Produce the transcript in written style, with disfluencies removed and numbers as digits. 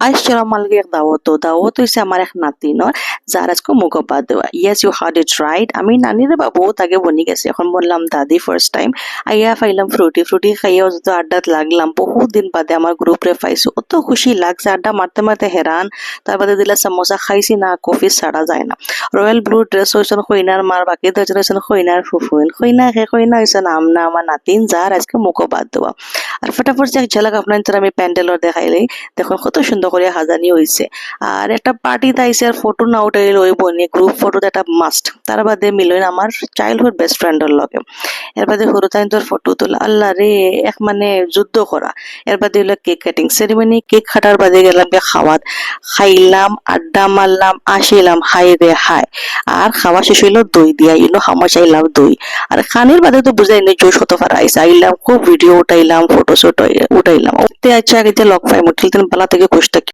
আসছিলাম মালগে এক দাওয়াত হইছে আমার এক নাতিনর যার আজকে মুখবাদ দেওয়া। Yes you heard it right. আমি নানিরে বা বহুত আগে বনি গেছি, এখন বললাম দাদি ফার্স্ট টাইম আইয়া ফাইলাম ফ্রুটি ফ্রুটি খাইয়া যত আড্ডাত লাগলাম, বহুত দিন বাদে আমার গ্রুপরে পাইছো, অত খুশি লাগছে, আড্ডা মারতে মারতে হেরান। তার বাদে দিলা সমোসা খাইছি না, কফি ছাড়া যায় না। রয়্যাল ব্লু ড্রেস হয়েছেন খৈনার মার, বাকি দুজন হয়েছেন খৈনার ফুফুইন। খৈনা হয়েছেন আমনা আমার নাতিন যার আজকে মুখবাদ দেওয়া। আর ফটাফট যে এক ঝলক আপনার আমি প্যান্ডেলর দেখাইলেই দেখুন কত সুন্দর করে হাজানি হয়েছে। আর একটা পার্টিতে আইসে আর ফটো না উঠাইলে ওই বনি গ্রুপ ফটো একটা মাস্ট। তার বাদে মিলইন আমার চাইল্ডহুড বেস্ট ফ্রেন্ডের লগে। এর বাদে হরুতাইন্তর ফটো তোলা, আল্লাহ রে এক মানে যুদ্ধ করা। এর বাদে হলো কেক কাটিং সেরিমনি, কেক কাটার বাদে গেলাম গে খাওয়াত, খাইলাম আড্ডা মারলাম আসিলাম, হাই রে হাই। আর খাওয়া শেষ হইলো দই দিয়া, হামা চাইলাম দই। আর খানের বাদে তো বুঝাই নেই জোশ কত ফার আইসা, আইলাম খুব ভিডিও উঠাইলাম, ফটো উঠাইলাম। আচ্ছা আগে লক পাই মুঠিল বালা থেকে খুশ থাকি।